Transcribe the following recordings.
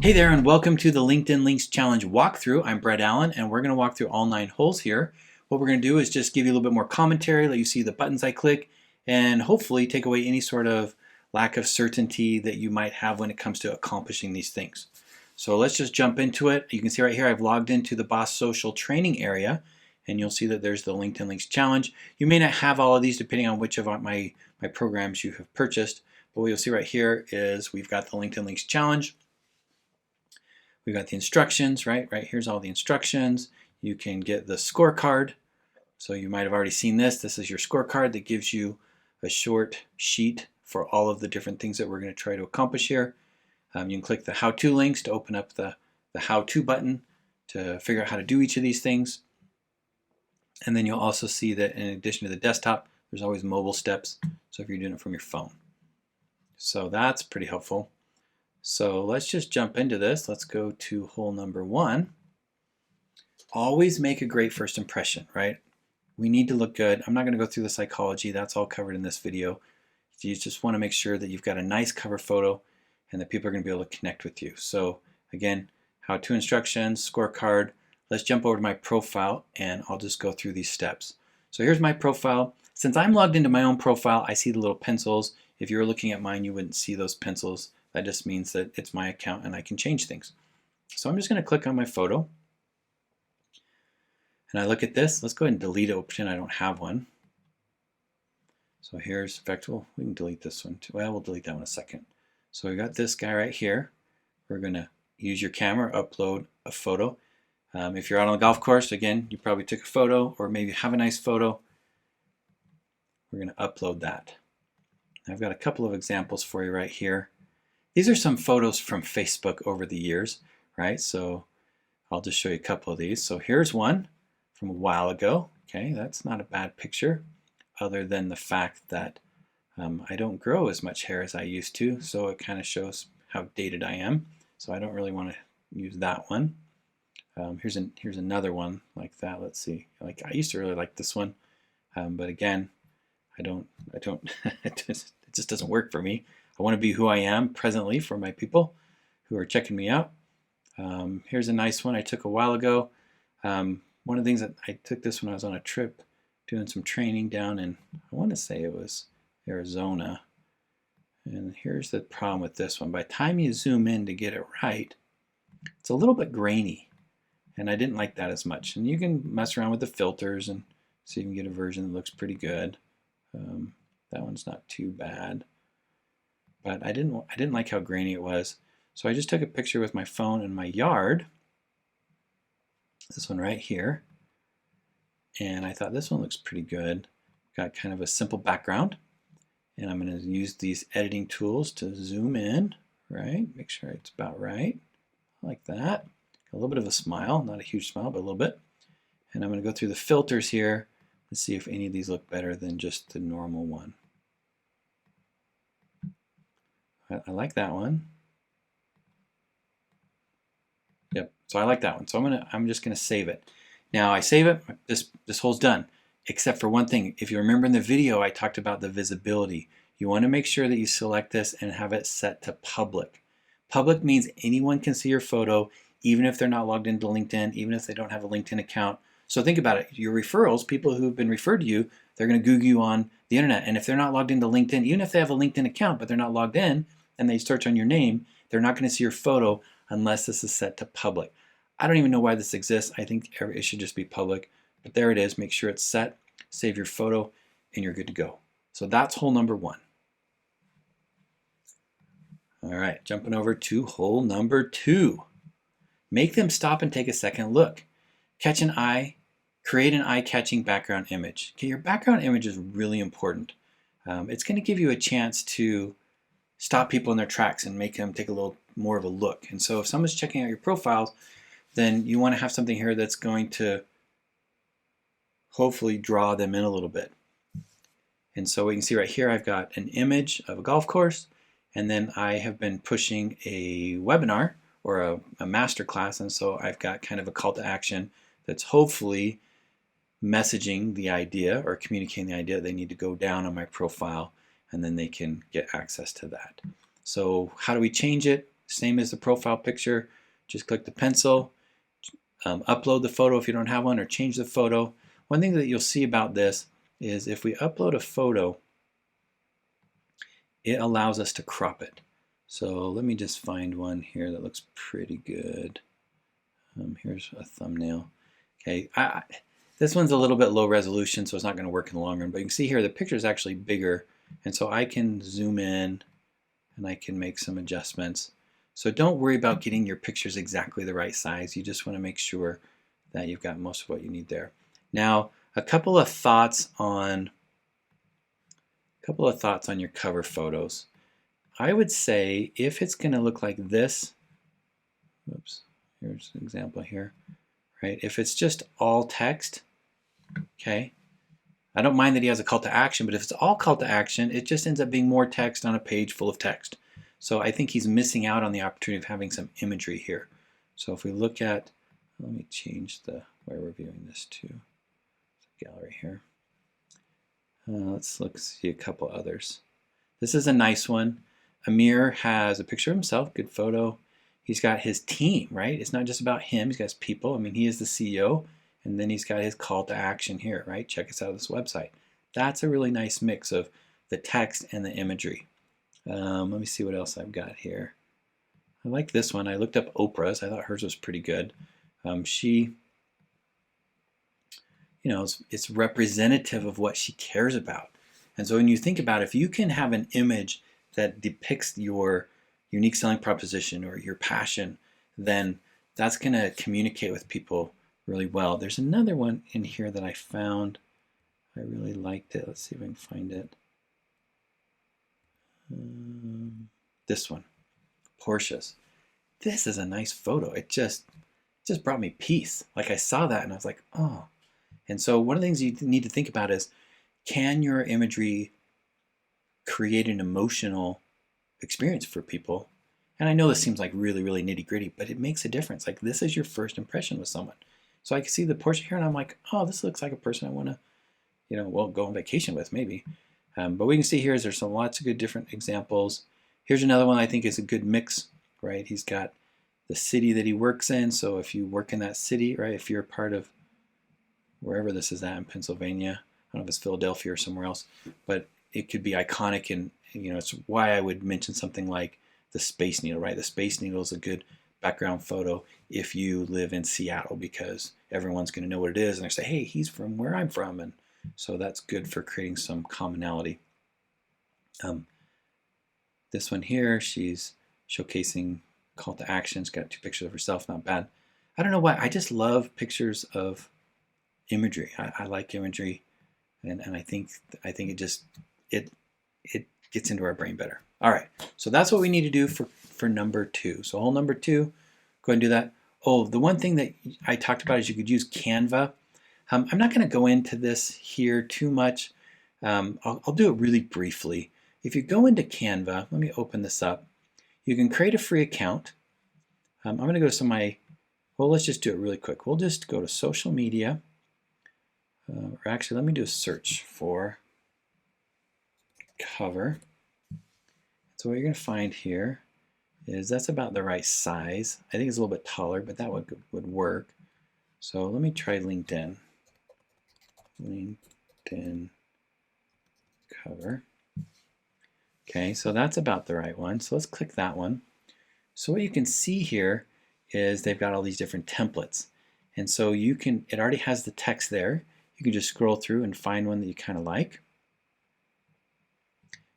Hey there, and welcome to the LinkedIn Links Challenge walkthrough. I'm Brett Allen, and we're going to walk through all 9 holes here. What we're going to do is just give you a little bit more commentary, let you see the buttons I click, and hopefully take away any sort of lack of certainty that you might have when it comes to accomplishing these things. So let's just jump into it. You can see right here I've logged into the Boss Social training area, and you'll see that there's the LinkedIn Links Challenge. You may not have all of these depending on which of my programs you have purchased, but what you'll see right here is we've got the LinkedIn Links Challenge. We've got the instructions, right? Right here's all the instructions. You can get the scorecard. So you might have already seen this. This is your scorecard that gives you a short sheet for all of the different things that we're going to try to accomplish here. You can click the how-to links to open up the how-to button to figure out how to do each of these things. And then you'll also see that in addition to the desktop, there's always mobile steps. So if you're doing it from your phone. So that's pretty helpful. So let's just jump into this. Let's go to hole number 1. Always make a great first impression, right? We need to look good. I'm not going to go through the psychology. That's all covered in this video. You just want to make sure that you've got a nice cover photo and that people are going to be able to connect with you. So again, how-to instructions, scorecard. Let's jump over to my profile and I'll just go through these steps. So here's my profile. Since I'm logged into my own profile, I see the little pencils. If you were looking at mine, you wouldn't see those pencils. That just means that it's my account and I can change things. So I'm just going to click on my photo. And I look at this. Let's go ahead and delete it. Pretend I don't have one. So here's, in fact, we can delete this one too. Well, we'll delete that one in a second. So we got this guy right here. We're going to use your camera, upload a photo. If you're out on the golf course, again, you probably took a photo or maybe have a nice photo. We're going to upload that. I've got a couple of examples for you right here. These are some photos from Facebook over the years, right? So I'll just show you a couple of these. So here's one from a while ago. Okay, that's not a bad picture, other than the fact that I don't grow as much hair as I used to, so it kind of shows how dated I am. So I don't really want to use that one. Here's another one like that. Let's see. Like I used to really like this one, but again, I don't. it just doesn't work for me. I want to be who I am presently for my people who are checking me out. Here's a nice one I took a while ago. One of the things that I took this when I was on a trip doing some training down in, I want to say it was Arizona. And here's the problem with this one. By the time you zoom in to get it right, it's a little bit grainy. And I didn't like that as much. And you can mess around with the filters and see if you can get a version that looks pretty good. That one's not too bad. But I didn't like how grainy it was. So I just took a picture with my phone in my yard. This one right here. And I thought this one looks pretty good. Got kind of a simple background. And I'm going to use these editing tools to zoom in, right? Make sure it's about right. Like that. A little bit of a smile, not a huge smile, but a little bit. And I'm going to go through the filters here and see if any of these look better than just the normal one. I like that one. Yep, so I like that one. So I'm just gonna save it. Now I save it, this hole's done, except for one thing. If you remember in the video, I talked about the visibility. You wanna make sure that you select this and have it set to public. Public means anyone can see your photo, even if they're not logged into LinkedIn, even if they don't have a LinkedIn account. So think about it, your referrals, people who've been referred to you, they're gonna Google you on the internet. And if they're not logged into LinkedIn, even if they have a LinkedIn account, but they're not logged in, and they search on your name, they're not going to see your photo unless this is set to public. I don't even know why this exists. I think it should just be public, but there it is. Make sure it's set, save your photo, and you're good to go. So that's hole number 1. All right, jumping over to hole number 2. Make them stop and take a second look. Catch an eye, create an eye-catching background image. Okay, your background image is really important. It's going to give you a chance to stop people in their tracks and make them take a little more of a look. And so if someone's checking out your profiles, then you want to have something here that's going to hopefully draw them in a little bit. And so we can see right here, I've got an image of a golf course, and then I have been pushing a webinar or a master class, and so I've got kind of a call to action that's hopefully messaging the idea or communicating the idea that they need to go down on my profile and then they can get access to that. So how do we change it? same as the profile picture. Just click the pencil, upload the photo if you don't have one, or change the photo. One thing that you'll see about this is if we upload a photo, it allows us to crop it. So let me just find one here that looks pretty good. Here's a thumbnail. Okay, this one's a little bit low resolution, so it's not going to work in the long run. But you can see here the picture is actually bigger, and so I can zoom in and I can make some adjustments. So don't worry about getting your pictures exactly the right size. You just want to make sure that you've got most of what you need there. Now, a couple of thoughts on your cover photos. I would say if it's going to look like this, oops, here's an example here, right? If it's just all text, okay, I don't mind that he has a call to action, but if it's all call to action, it just ends up being more text on a page full of text. So I think he's missing out on the opportunity of having some imagery here. So if we look at, let me change the where we're viewing this to gallery here. Let's see a couple others. This is a nice one. Amir has a picture of himself, good photo. He's got his team, right? It's not just about him, he's got his people. I mean, he is the CEO, and then he's got his call to action here, right? Check us out on this website. That's a really nice mix of the text and the imagery. Let me see what else I've got here. I like this one. I looked up Oprah's. I thought hers was pretty good. She, it's representative of what she cares about. And so when you think about it, if you can have an image that depicts your unique selling proposition or your passion, then that's going to communicate with people really well. There's another one in here that I found. I really liked it. Let's see if I can find it. This one, Porsche's. This is a nice photo. It just brought me peace. Like I saw that and I was like, oh. And so one of the things you need to think about is, can your imagery create an emotional experience for people? And I know this seems like really, really nitty gritty, but it makes a difference. Like this is your first impression with someone. So I can see the Porsche here and I'm like, oh, this looks like a person I want to, go on vacation with maybe. But we can see here is there's some lots of good different examples. Here's another one I think is a good mix, right? He's got the city that he works in. So if you work in that city, right, if you're a part of wherever this is at in Pennsylvania, I don't know if it's Philadelphia or somewhere else, but it could be iconic, and it's why I would mention something like the Space Needle, right? The Space Needle is a good background photo if you live in Seattle, because everyone's going to know what it is and they say, hey, he's from where I'm from, and so that's good for creating some commonality. This one here, she's showcasing call to action. She's got 2 pictures of herself, not bad. I don't know why, I just love pictures of imagery. I like imagery, and I think it just it gets into our brain better. All right, so that's what we need to do for number 2. So hole number 2, go ahead and do that. Oh, the one thing that I talked about is you could use Canva. I'm not going to go into this here too much. I'll do it really briefly. If you go into Canva, let me open this up. You can create a free account. I'm going to go to let's just do it really quick. We'll just go to social media. Or actually, let me do a search for cover. So what you're going to find here is that's about the right size. I think it's a little bit taller, but that would work. So let me try LinkedIn. LinkedIn cover. Okay, so that's about the right one. So let's click that one. So what you can see here is they've got all these different templates. And so it already has the text there. You can just scroll through and find one that you kind of like.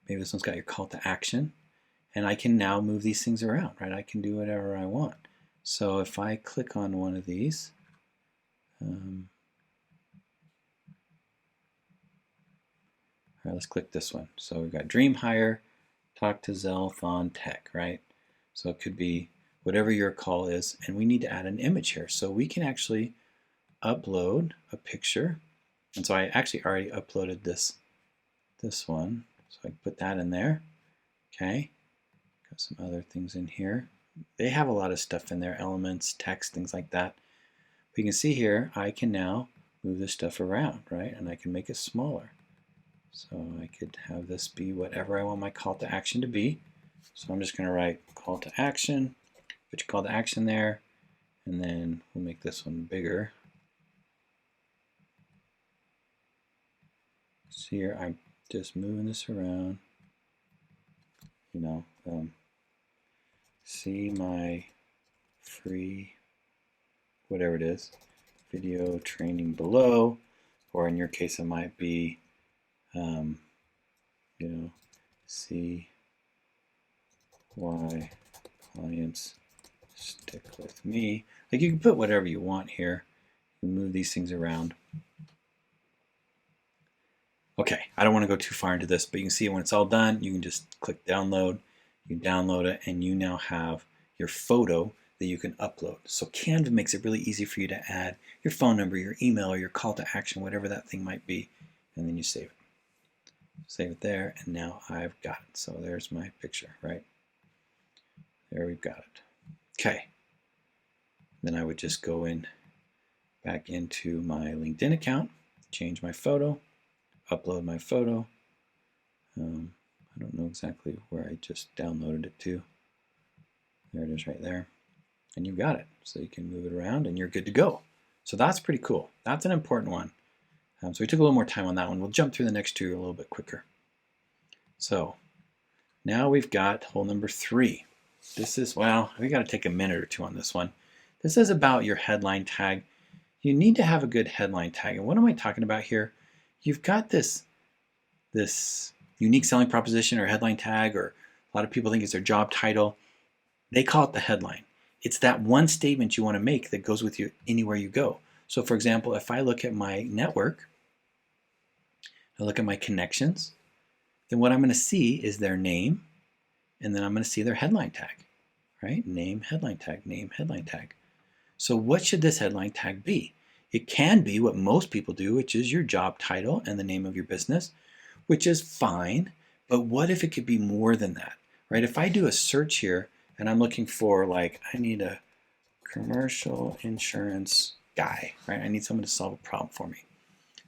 Maybe this one's got your call to action. And I can now move these things around, right? I can do whatever I want. So if I click on one of these, all right, let's click this one. So we've got Dream Hire, Talk to Zelthon Tech, right? So it could be whatever your call is, and we need to add an image here. So we can actually upload a picture. And so I actually already uploaded this one. So I can put that in there. Okay. Got some other things in here. They have a lot of stuff in there, elements, text, things like that. But you can see here, I can now move this stuff around, right? And I can make it smaller. So I could have this be whatever I want my call to action to be. So I'm just going to write call to action, put your call to action there, and then we'll make this one bigger. So here I'm just moving this around, you know, see my free, whatever it is, video training below, or in your case it might be, you know, see why clients stick with me. Like you can put whatever you want here. You move these things around. Okay, I don't want to go too far into this, but you can see when it's all done, you can just click download, you download it, and you now have your photo that you can upload. So Canva makes it really easy for you to add your phone number, your email, or your call to action, whatever that thing might be, and then you save it. Save it there, and now I've got it. So there's my picture, right? There we've got it. Okay. Then I would just go in back into my LinkedIn account, change my photo, upload my photo. I don't know exactly where I just downloaded it to. There it is right there. And you've got it. So you can move it around and you're good to go. So that's pretty cool. That's an important one. So we took a little more time on that one. We'll jump through the next two a little bit quicker. So now we've got hole number 3. This is, well, we got to take a minute or two on this one. This is about your headline tag. You need to have a good headline tag. And what am I talking about here? You've got this unique selling proposition or headline tag, or a lot of people think it's their job title. They call it the headline. It's that one statement you want to make that goes with you anywhere you go. So for example, if I look at my network, I look at my connections, then what I'm going to see is their name, and then I'm going to see their headline tag, right? Name, headline tag, name, headline tag. So what should this headline tag be? It can be what most people do, which is your job title and the name of your business, which is fine. But what if it could be more than that, right? If I do a search here and I'm looking for, like, I need a commercial insurance guy, right? I need someone to solve a problem for me.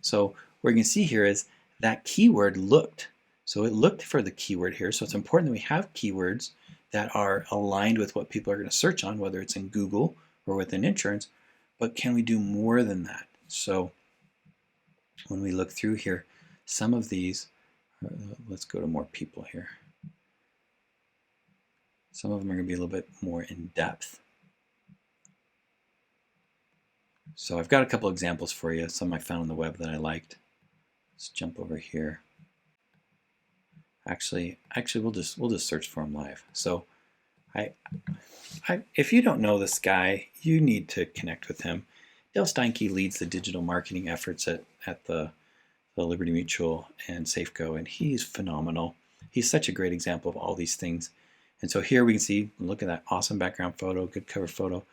So what you can see here is that keyword looked. So it looked for the keyword here. So it's important that we have keywords that are aligned with what people are going to search on, whether it's in Google or within insurance. But can we do more than that? So when we look through here, some of these, let's go to more people here. Some of them are going to be a little bit more in depth. So I've got a couple examples for you, some I found on the web that I liked. Let's jump over here. Actually, we'll just search for them live. So if you don't know this guy, you need to connect with him. Dale Steinke leads the digital marketing efforts at the Liberty Mutual and Safeco, and he's phenomenal. He's such a great example of all these things. And so here we can see, look at that awesome background photo, good cover photo.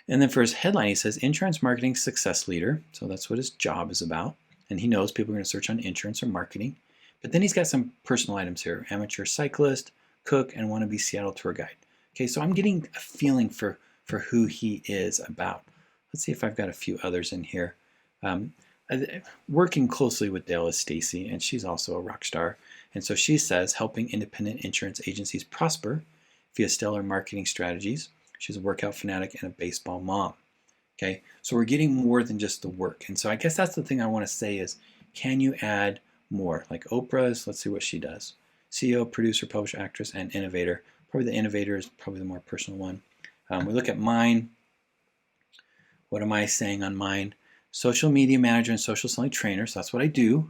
And then for his headline, he says insurance marketing success leader. So that's what his job is about. And he knows people are going to search on insurance or marketing. But then he's got some personal items here: amateur cyclist, cook, and wannabe Seattle tour guide. Okay, so I'm getting a feeling for who he is about. Let's see if I've got a few others in here. Working closely with Dale is Stacy, and she's also a rock star. And so she says, helping independent insurance agencies prosper via stellar marketing strategies. She's a workout fanatic and a baseball mom. Okay, so we're getting more than just the work. And so I guess that's the thing I want to say is, can you add more? Like Oprah's, let's see what she does. CEO, producer, publisher, actress, and innovator. Probably the innovator is probably the more personal one. We look at mine. What am I saying on mine? Social media manager and social selling trainer. So that's what I do.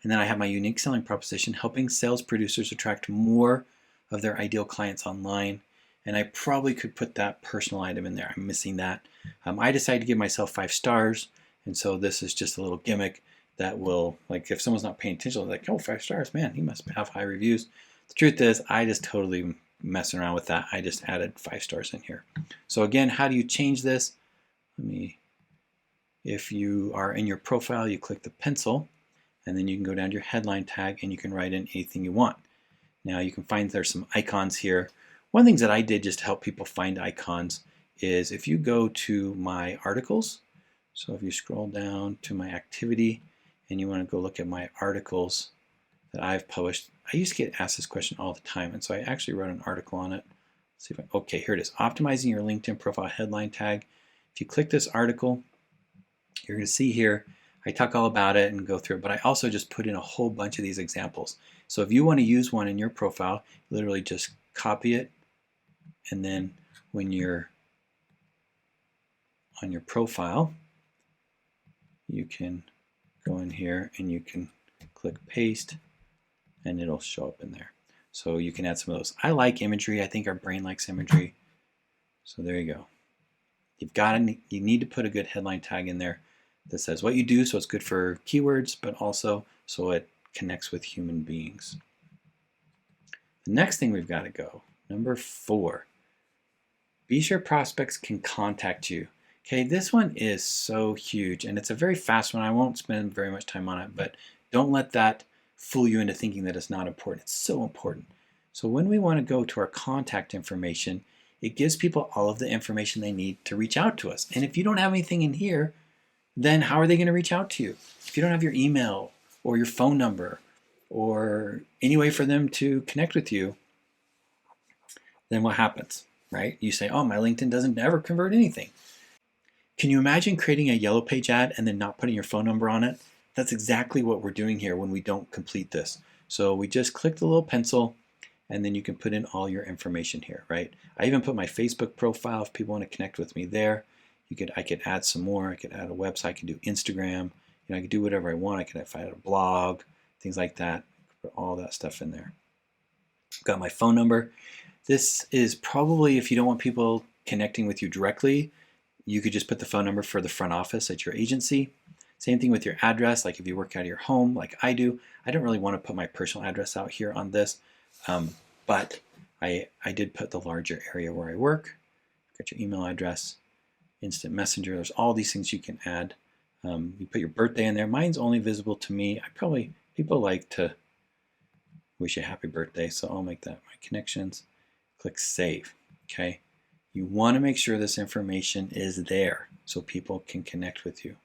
And then I have my unique selling proposition, helping sales producers attract more of their ideal clients online. And I probably could put that personal item in there. I'm missing that. I decided to give myself 5 stars. And so this is just a little gimmick that will, like, if someone's not paying attention, they're like, oh, 5 stars, man, he must have high reviews. The truth is, I just totally messing around with that. I just added 5 stars in here. So again, how do you change this? If you are in your profile, you click the pencil, and then you can go down to your headline tag and you can write in anything you want. Now you can find there's some icons here. One of the things that I did just to help people find icons is if you go to my articles, so if you scroll down to my activity and you want to go look at my articles that I've published. I used to get asked this question all the time, and so I actually wrote an article on it. Let's see if okay, here it is. Optimizing your LinkedIn profile headline tag. If you click this article, you're going to see here, I talk all about it and go through it, but I also just put in a whole bunch of these examples. So if you want to use one in your profile, literally just copy it, and then when you're on your profile, you can go in here and you can click paste, and it'll show up in there. So you can add some of those. I like imagery. I think our brain likes imagery. So there you go. You need to put a good headline tag in there that says what you do, so it's good for keywords, but also so it connects with human beings. The next thing we've got to go, number 4, be sure prospects can contact you. Okay, this one is so huge, and it's a very fast one. I won't spend very much time on it, but don't let that fool you into thinking that it's not important. It's so important. So when we want to go to our contact information, it gives people all of the information they need to reach out to us. And if you don't have anything in here, then how are they going to reach out to you? If you don't have your email or your phone number or any way for them to connect with you, then what happens, right? You say, oh, my LinkedIn doesn't ever convert anything. Can you imagine creating a Yellow Page ad and then not putting your phone number on it? That's exactly what we're doing here when we don't complete this. So we just click the little pencil, and then you can put in all your information here, right? I even put my Facebook profile if people want to connect with me there. I could add some more. I could add a website. I could do Instagram. I could do whatever I want. If I had a blog, things like that. Put all that stuff in there. I've got my phone number. This is probably, if you don't want people connecting with you directly, you could just put the phone number for the front office at your agency. Same thing with your address, like if you work out of your home, like I do. I don't really want to put my personal address out here on this, but I did put the larger area where I work. Got your email address, instant messenger. There's all these things you can add. You put your birthday in there. Mine's only visible to me. People like to wish you a happy birthday, so I'll make that my connections. Click save, okay? You want to make sure this information is there so people can connect with you.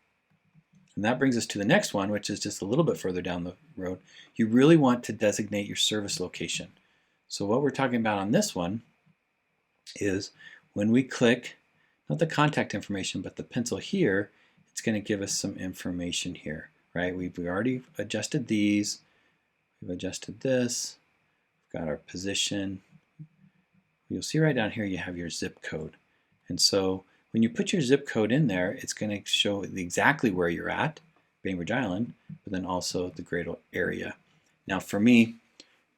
And that brings us to the next one, which is just a little bit further down the road. You really want to designate your service location. So what we're talking about on this one is when we click, not the contact information, but the pencil here, it's going to give us some information here, right? We've already adjusted these. We've adjusted this. We've got our position. You'll see right down here you have your zip code. And so when you put your zip code in there, it's going to show exactly where you're at, Bainbridge Island, but then also the greater area. Now for me,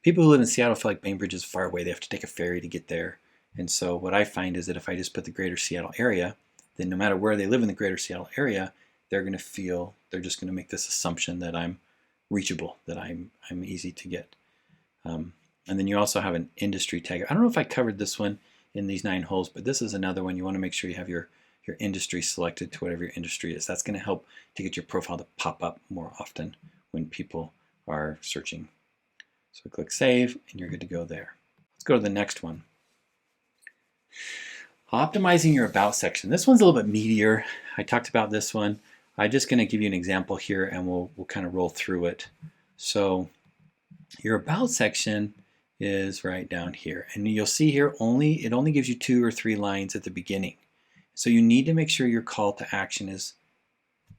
people who live in Seattle feel like Bainbridge is far away. They have to take a ferry to get there. And so what I find is that if I just put the greater Seattle area, then no matter where they live in the greater Seattle area, they're just going to make this assumption that I'm reachable, that I'm easy to get. And then you also have an industry tag. I don't know if I covered this one in these 9 holes, but this is another one. You want to make sure you have your industry selected to whatever your industry is. That's going to help to get your profile to pop up more often when people are searching. So click save and you're good to go there. Let's go to the next one. Optimizing your about section. This one's a little bit meatier. I talked about this one. I'm just going to give you an example here and we'll kind of roll through it. So your about section is right down here, and you'll see here it only gives you 2 or 3 lines at the beginning. So you need to make sure your call to action is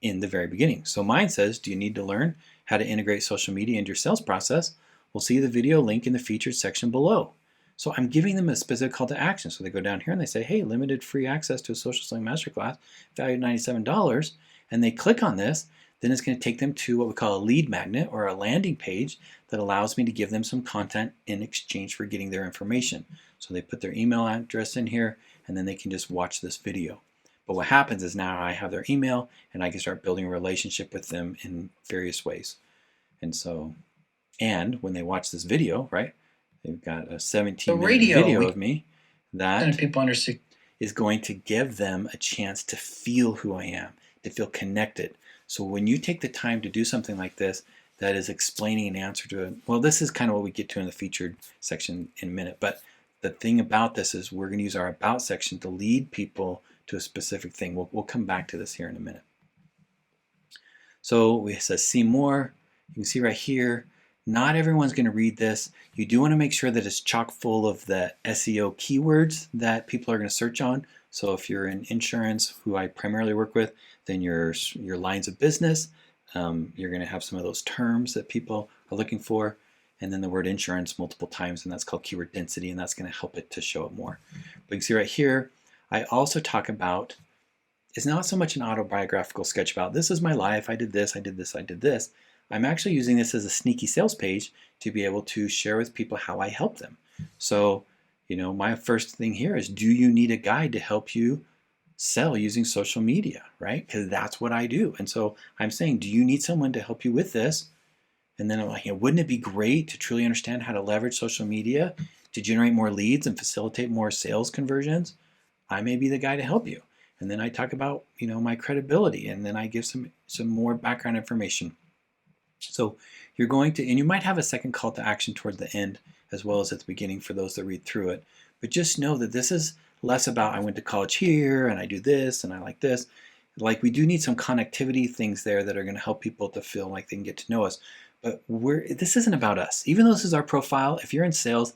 in the very beginning. So mine says, do you need to learn how to integrate social media into your sales process? We'll see the video link in the featured section below. So I'm giving them a specific call to action. So they go down here and they say, hey, limited free access to a social selling masterclass valued at $97, and they click on this. Then it's going to take them to what we call a lead magnet or a landing page that allows me to give them some content in exchange for getting their information. So they put their email address in here and then they can just watch this video. But what happens is now I have their email and I can start building a relationship with them in various ways. And when they watch this video, right, they've got a 17-minute video of me that is going to give them a chance to feel who I am, to feel connected. So when you take the time to do something like this, that is explaining an answer to it. Well, this is kind of what we get to in the featured section in a minute. But the thing about this is we're going to use our about section to lead people to a specific thing. We'll come back to this here in a minute. So it says see more. You can see right here, Not everyone's going to read this. You do want to make sure that it's chock full of the SEO keywords that people are going to search on. So if you're in insurance, who I primarily work with, then your lines of business, you're going to have some of those terms that people are looking for, and then the word insurance multiple times, and that's called keyword density, and that's going to help it to show up more. But you can see right here, I also talk about, it's not so much an autobiographical sketch about this is my life, I did this, I did this, I did this. I'm actually using this as a sneaky sales page to be able to share with people how I help them. So, my first thing here is, do you need a guide to help you sell using social media, right? Because that's what I do. And so I'm saying, do you need someone to help you with this? And then I'm like, wouldn't it be great to truly understand how to leverage social media to generate more leads and facilitate more sales conversions? I may be the guy to help you. And then I talk about, my credibility, and then I give some more background information. So you're going to, and you might have a second call to action toward the end as well as at the beginning for those that read through it. But just know that this is less about I went to college here and I do this and I like this. Like, we do need some connectivity things there that are going to help people to feel like they can get to know us. But this isn't about us. Even though this is our profile, if you're in sales,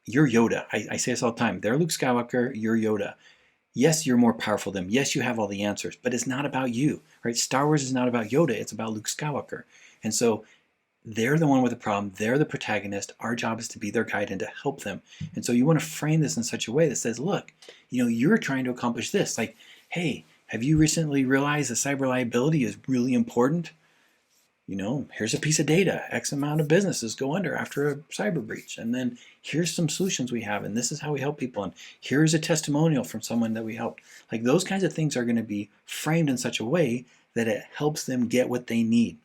you're Yoda. I say this all the time. They're Luke Skywalker, you're Yoda. Yes, you're more powerful than them. Yes, you have all the answers, but it's not about you, right? Star Wars is not about Yoda. It's about Luke Skywalker. And so they're the one with the problem. They're the protagonist. Our job is to be their guide and to help them. And so you want to frame this in such a way that says, look, you're trying to accomplish this. Like, hey, have you recently realized that cyber liability is really important? Here's a piece of data. X amount of businesses go under after a cyber breach. And then here's some solutions we have, and this is how we help people. And here's a testimonial from someone that we helped. Like, those kinds of things are going to be framed in such a way that it helps them get what they need.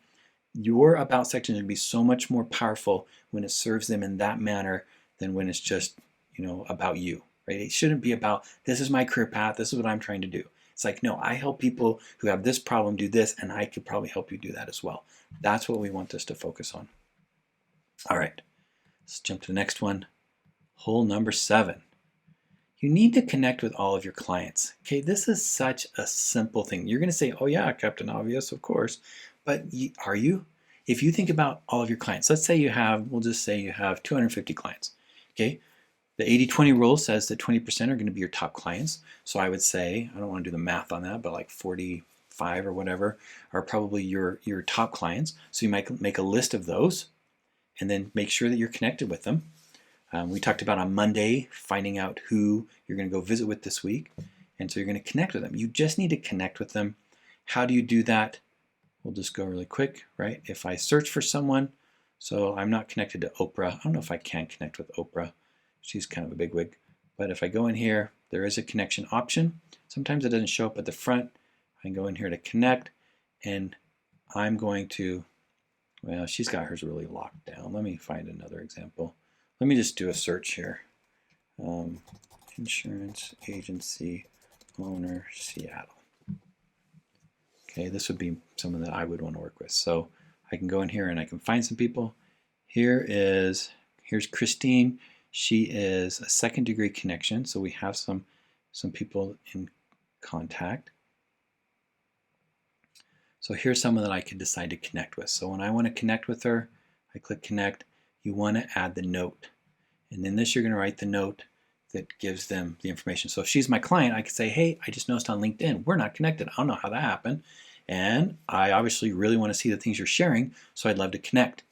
Your about section is going to be so much more powerful when it serves them in that manner than when it's just, about you, right? It shouldn't be about, this is my career path, this is what I'm trying to do. It's like, no, I help people who have this problem do this, and I could probably help you do that as well. That's what we want this to focus on. All right, let's jump to the next one. Hole number 7. You need to connect with all of your clients. Okay, this is such a simple thing. You're going to say, oh yeah, Captain Obvious, of course. But are you? If you think about all of your clients, let's say we'll just say you have 250 clients. Okay, the 80-20 rule says that 20% are going to be your top clients. So I would say, I don't want to do the math on that, but like 45 or whatever are probably your top clients. So you might make a list of those and then make sure that you're connected with them. We talked about on Monday finding out who you're going to go visit with this week. And so you're going to connect with them. You just need to connect with them. How do you do that? We'll just go really quick, right? If I search for someone, so I'm not connected to Oprah. I don't know if I can connect with Oprah. She's kind of a bigwig. But if I go in here, there is a connection option. Sometimes it doesn't show up at the front. I can go in here to connect, and I'm going to, well, she's got hers really locked down. Let me find another example. Let me just do a search here. Insurance agency owner, Seattle. Okay, this would be someone that I would want to work with. So I can go in here and I can find some people. Here's Christine. She is a second-degree connection, so we have some people in contact. So here's someone that I could decide to connect with. So when I want to connect with her, I click connect. You want to add the note. And in this, you're going to write the note that gives them the information. So if she's my client, I could say, hey, I just noticed on LinkedIn, we're not connected. I don't know how that happened. And I obviously really want to see the things you're sharing, so I'd love to connect.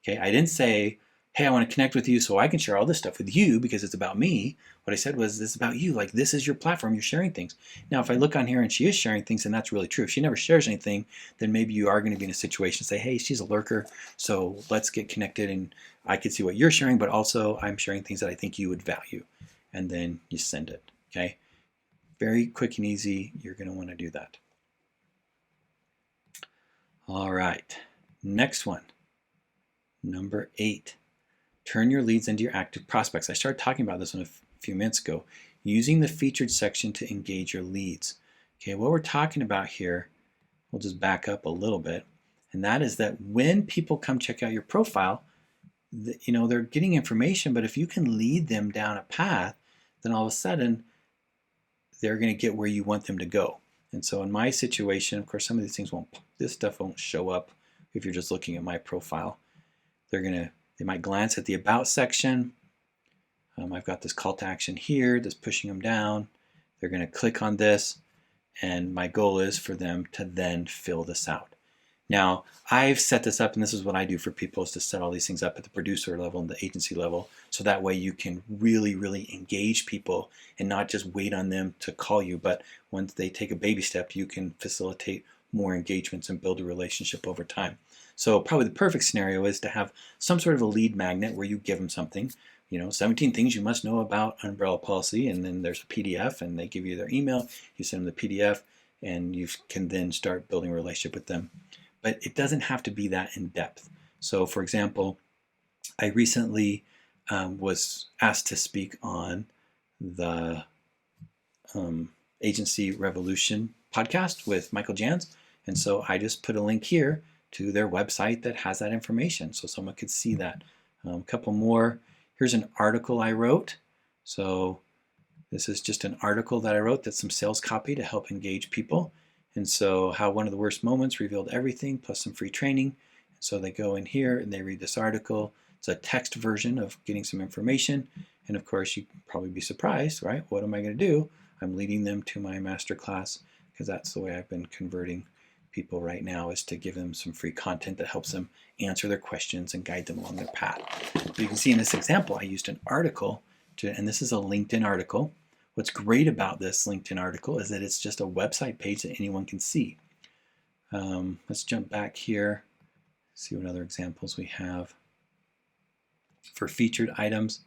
Okay, I didn't say, hey, I want to connect with you so I can share all this stuff with you because it's about me. What I said was, this is about you. Like, this is your platform. You're sharing things. Now, if I look on here and she is sharing things, then that's really true. If she never shares anything, then maybe you are going to be in a situation to say, hey, she's a lurker, so let's get connected and I can see what you're sharing, but also I'm sharing things that I think you would value. And then you send it, okay? Very quick and easy. You're going to want to do that. All right, next one, number 8. Turn your leads into your active prospects. I started talking about this one a few minutes ago. Using the featured section to engage your leads. Okay, what we're talking about here, we'll just back up a little bit, and that is that when people come check out your profile, they're getting information, but if you can lead them down a path, then all of a sudden they're going to get where you want them to go. And so in my situation, of course, some of these things this stuff won't show up if you're just looking at my profile. they might glance at the About section. I've got this call to action here that's pushing them down. They're going to click on this, and my goal is for them to then fill this out. Now, I've set this up, and this is what I do for people, is to set all these things up at the producer level and the agency level, so that way you can really, really engage people and not just wait on them to call you, but once they take a baby step, you can facilitate more engagements and build a relationship over time. So probably the perfect scenario is to have some sort of a lead magnet where you give them something, 17 things you must know about umbrella policy, and then there's a PDF, and they give you their email, you send them the PDF, and you can then start building a relationship with them. But it doesn't have to be that in depth. So for example, I recently was asked to speak on the Agency Revolution podcast with Michael Jans, and so I just put a link here to their website that has that information so someone could see that. A couple more. Here's an article I wrote. So this is just an article that I wrote that's some sales copy to help engage people. And so how one of the worst moments revealed everything, plus some free training. So they go in here and they read this article. It's a text version of getting some information. And of course, you'd probably be surprised, right? What am I going to do? I'm leading them to my masterclass, because that's the way I've been converting people right now, is to give them some free content that helps them answer their questions and guide them along their path. So you can see in this example, I used an article, and this is a LinkedIn article. What's great about this LinkedIn article is that it's just a website page that anyone can see. Let's jump back here, see what other examples we have. For featured items,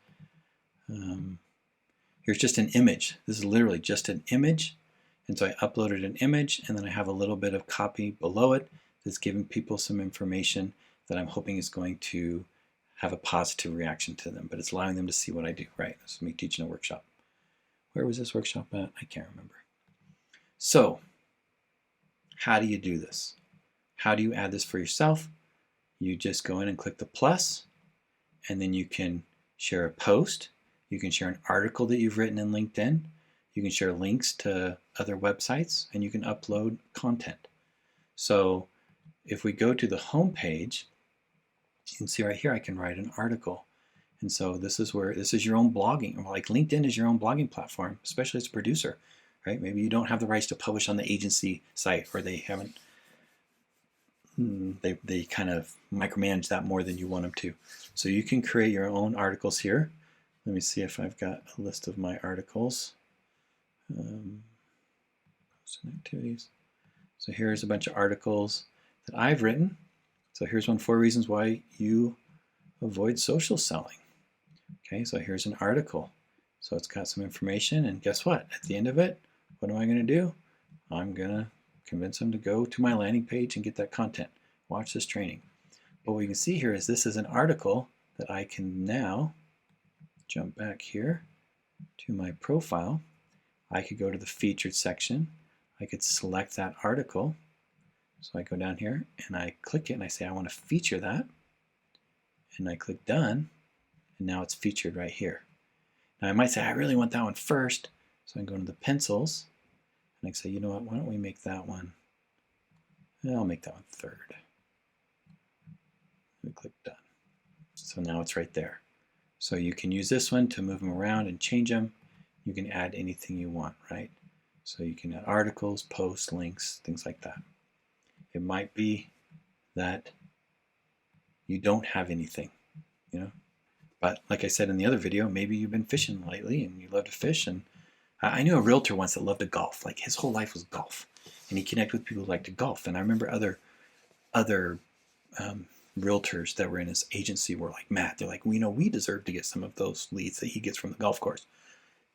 here's just an image. This is literally just an image. And so I uploaded an image, and then I have a little bit of copy below it that's giving people some information that I'm hoping is going to have a positive reaction to them, but it's allowing them to see what I do, right? This is me teaching a workshop. Where was this workshop at? I can't remember. So how do you do this? How do you add this for yourself? You just go in and click the plus, and then you can share a post. You can share an article that you've written in LinkedIn. You can share links to other websites, and you can upload content. So if we go to the home page, you can see right here I can write an article. And so this is your own blogging. Like LinkedIn is your own blogging platform, especially as a producer, right? Maybe you don't have the rights to publish on the agency site, or they haven't, they kind of micromanage that more than you want them to. So you can create your own articles here. Let me see if I've got a list of my articles. Posts and activities. So here's a bunch of articles that I've written. So here's 4 reasons why you avoid social selling. Okay, so here's an article. So it's got some information, and guess what? At the end of it, what am I going to do? I'm going to convince them to go to my landing page and get that content. Watch this training. But what you can see here is this is an article that I can now jump back here to my profile. I could go to the featured section. I could select that article. So I go down here and I click it and I say I want to feature that. And I click done, and now it's featured right here. Now I might say I really want that one first, so I can go into the pencils and I can say, you know what, why don't we make that one, I'll make that one third. We click done. So now it's right there. So you can use this one to move them around and change them. You can add anything you want, right? So you can add articles, posts, links, things like that. It might be that you don't have anything, But like I said in the other video, maybe you've been fishing lately and you love to fish. And I knew a realtor once that loved to golf. Like his whole life was golf, and he connected with people who like to golf. And I remember other realtors that were in his agency were like, Matt, they're like, we deserve to get some of those leads that he gets from the golf course.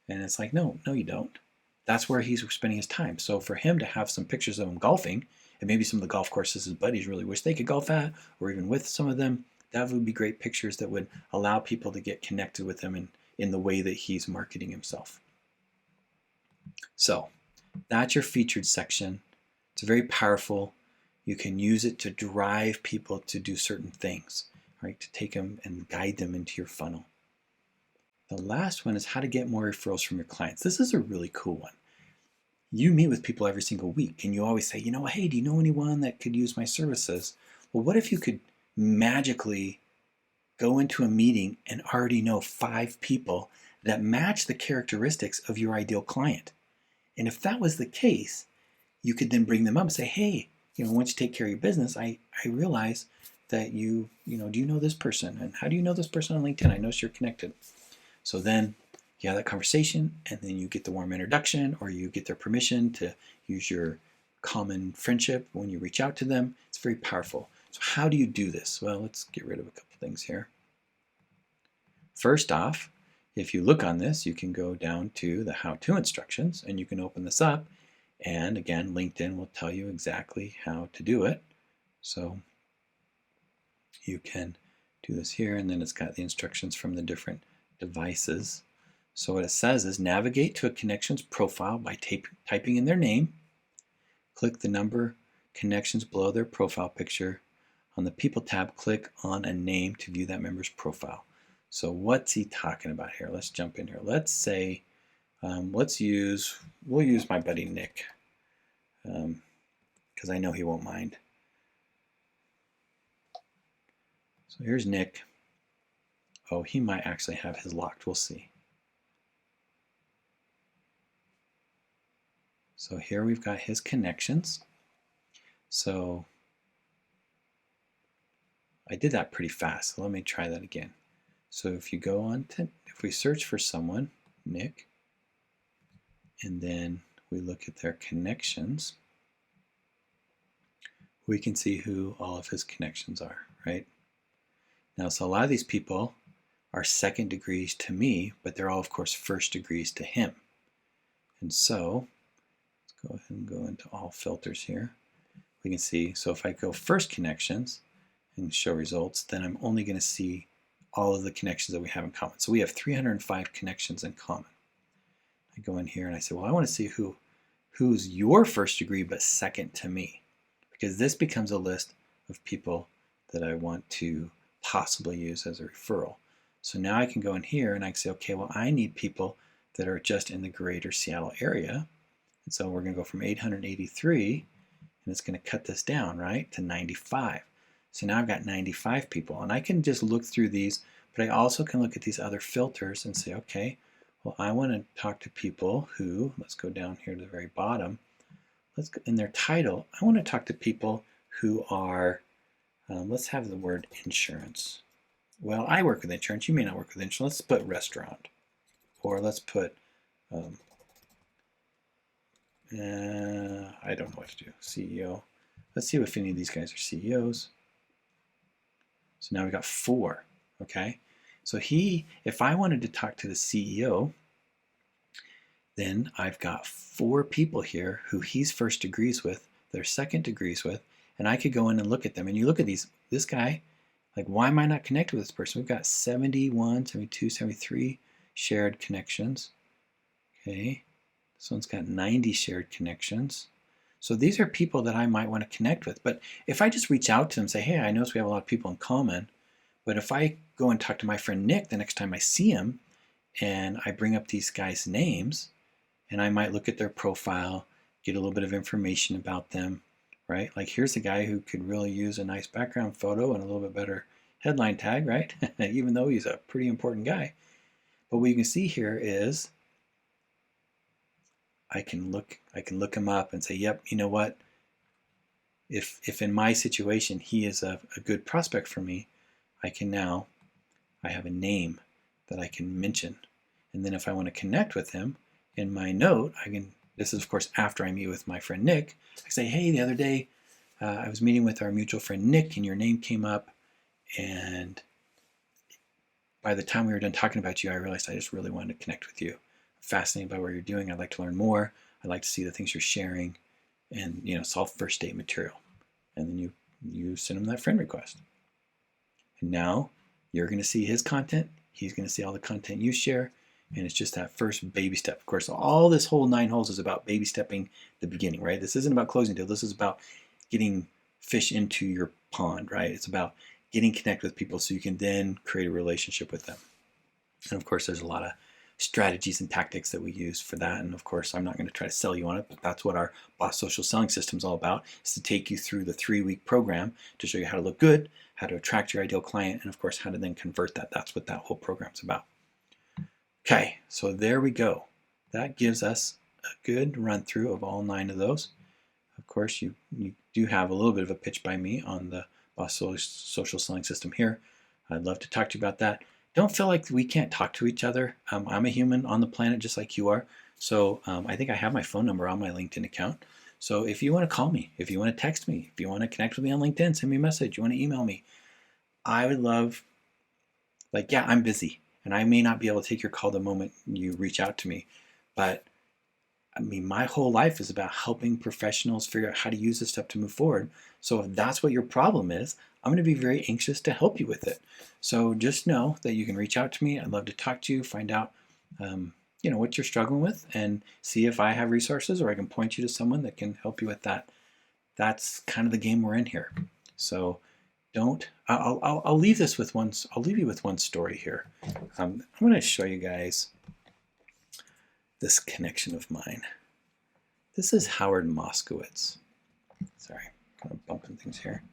And it's like, no, you don't. That's where he's spending his time. So for him to have some pictures of him golfing, and maybe some of the golf courses his buddies really wish they could golf at, or even with some of them, that would be great pictures that would allow people to get connected with him in the way that he's marketing himself. So that's your featured section. It's very powerful. You can use it to drive people to do certain things, right? To take them and guide them into your funnel. The last one is how to get more referrals from your clients. This is a really cool one. You meet with people every single week, and you always say, hey, do you know anyone that could use my services? Well, what if you could magically go into a meeting and already know 5 people that match the characteristics of your ideal client. And if that was the case, you could then bring them up and say, hey, once you take care of your business, I realize that do you know this person? And how do you know this person on LinkedIn? I notice you're connected. So then you have that conversation, and then you get the warm introduction, or you get their permission to use your common friendship when you reach out to them. It's very powerful. So how do you do this? Well, let's get rid of a couple things here. First off, if you look on this, you can go down to the how-to instructions, and you can open this up. And again, LinkedIn will tell you exactly how to do it. So you can do this here, and then it's got the instructions from the different devices. So what it says is navigate to a connections profile by typing in their name. Click the number connections below their profile picture. On the People tab, click on a name to view that member's profile. So what's he talking about here? Let's jump in here. Let's say, we'll use my buddy Nick, because I know he won't mind. So here's Nick. Oh, he might actually have his locked. We'll see. So here we've got his connections. So I did that pretty fast. So let me try that again. So if you go on to, if we search for someone, Nick, and then we look at their connections, we can see who all of his connections are, right? Now, so a lot of these people are second degrees to me, but they're all, of course, first degrees to him. And so let's go ahead and go into all filters here. We can see, so if I go first connections and show results, then I'm only going to see all of the connections that we have in common. So we have 305 connections in common. I go in here and I say, well, I want to see who's your first degree but second to me, because this becomes a list of people that I want to possibly use as a referral. So now I can go in here and I can say, okay, well, I need people that are just in the greater Seattle area. And so we're going to go from 883, and it's going to cut this down, right, to 95. So now I've got 95 people, and I can just look through these, but I also can look at these other filters and say, okay, well, I want to talk to people who, let's go down here to the very bottom, let's go in their title, I want to talk to people who are, let's have the word insurance. Well, I work with insurance, you may not work with insurance, let's put restaurant, or let's put, I don't know what to do, CEO. Let's see if any of these guys are CEOs. So now we've got 4, okay? So if I wanted to talk to the CEO, then I've got 4 people here who he's first degrees with, they're second degrees with, and I could go in and look at them. And you look at this guy, like, why am I not connected with this person? We've got 71, 72, 73 shared connections, okay? This one's got 90 shared connections. So these are people that I might want to connect with. But if I just reach out to them and say, hey, I notice we have a lot of people in common, but if I go and talk to my friend Nick the next time I see him, and I bring up these guys' names, and I might look at their profile, get a little bit of information about them, right? Like, here's a guy who could really use a nice background photo and a little bit better headline tag, right? Even though he's a pretty important guy. But what you can see here is I can look him up and say, yep, you know what? If in my situation he is a good prospect for me, I have a name that I can mention. And then if I want to connect with him, in my note, this is of course after I meet with my friend Nick, I say, hey, the other day I was meeting with our mutual friend Nick and your name came up, and by the time we were done talking about you, I realized I just really wanted to connect with you. I'm fascinated by what you're doing. I'd like to learn more. I'd like to see the things you're sharing, and it's all first date material. And then you send him that friend request. And now you're going to see his content. He's going to see all the content you share. And it's just that first baby step. Of course, all this whole 9 holes is about baby stepping the beginning, right? This isn't about closing deal. This is about getting fish into your pond, right? It's about getting connected with people so you can then create a relationship with them. And of course, there's a lot of strategies and tactics that we use for that. And of course, I'm not going to try to sell you on it, but that's what our Boss Social Selling System is all about, is to take you through the 3-week program to show you how to look good, how to attract your ideal client, and of course, how to then convert that. That's what that whole program's about. Okay, so there we go. That gives us a good run through of all 9 of those. Of course, you do have a little bit of a pitch by me on the Boss Social Selling System here. I'd love to talk to you about that. Don't feel like we can't talk to each other. I'm a human on the planet just like you are. So I think I have my phone number on my LinkedIn account. So if you want to call me, if you want to text me, if you want to connect with me on LinkedIn, send me a message, you want to email me. I would love, yeah, I'm busy and I may not be able to take your call the moment you reach out to me, but I mean, my whole life is about helping professionals figure out how to use this stuff to move forward. So if that's what your problem is, I'm going to be very anxious to help you with it. So just know that you can reach out to me. I'd love to talk to you, find out, what you're struggling with, and see if I have resources or I can point you to someone that can help you with that. That's kind of the game we're in here. So I'll leave this with one. I'll leave you with one story here. I'm going to show you guys this connection of mine. This is Howard Moskowitz. Sorry, kind of bumping things here.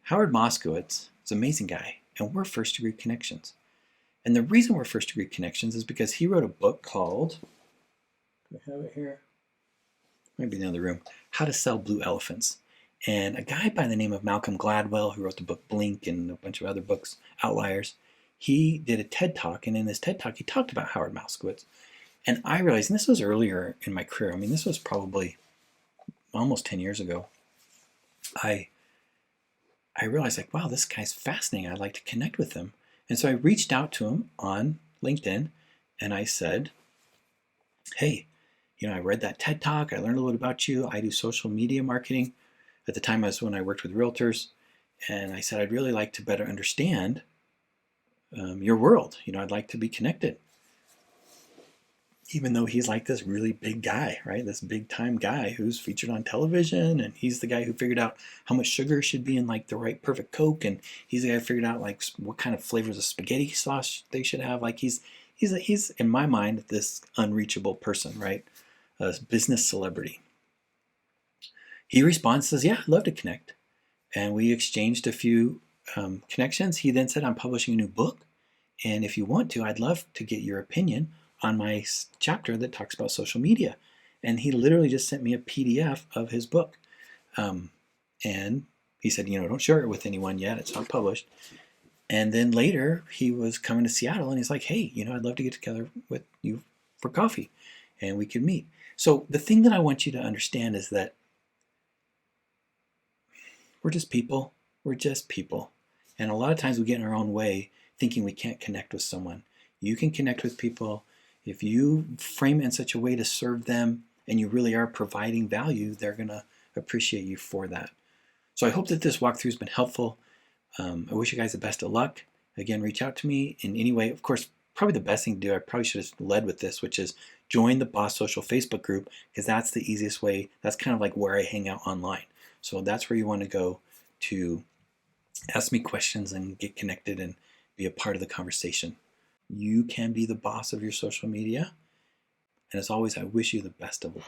Howard Moskowitz is an amazing guy, and we're first degree connections. And the reason we're first degree connections is because he wrote a book called, do I have it here? Might be in the other room, How to Sell Blue Elephants. And a guy by the name of Malcolm Gladwell, who wrote the book Blink and a bunch of other books, Outliers, he did a TED Talk, and in this TED Talk, he talked about Howard Moskowitz. And I realized, and this was earlier in my career, I mean, this was probably almost 10 years ago, I realized, wow, this guy's fascinating. I'd like to connect with him. And so I reached out to him on LinkedIn, and I said, hey, I read that TED Talk. I learned a little bit about you. I do social media marketing. At the time, was when I worked with realtors. And I said, I'd really like to better understand your world. I'd like to be connected. Even though he's like this really big guy, right? This big time guy who's featured on television, and he's the guy who figured out how much sugar should be in the right perfect Coke, and he's the guy who figured out what kind of flavors of spaghetti sauce they should have. He's in my mind this unreachable person, right? A business celebrity. He responds, says, yeah, I'd love to connect. And we exchanged a few connections. He then said, I'm publishing a new book, and if you want to, I'd love to get your opinion on my chapter that talks about social media. And he literally just sent me a PDF of his book. And he said, don't share it with anyone yet. It's not published. And then later he was coming to Seattle, and he's like, hey, I'd love to get together with you for coffee and we could meet. So the thing that I want you to understand is that we're just people. We're just people. And a lot of times we get in our own way thinking we can't connect with someone. You can connect with people. If you frame it in such a way to serve them and you really are providing value, they're going to appreciate you for that. So I hope that this walkthrough has been helpful. I wish you guys the best of luck. Again, reach out to me in any way. Of course, probably the best thing to do, I probably should have led with this, which is join the Boss Social Facebook group, because that's the easiest way. That's kind of like where I hang out online. So that's where you want to go to ask me questions and get connected and be a part of the conversation. You can be the boss of your social media. And as always, I wish you the best of luck.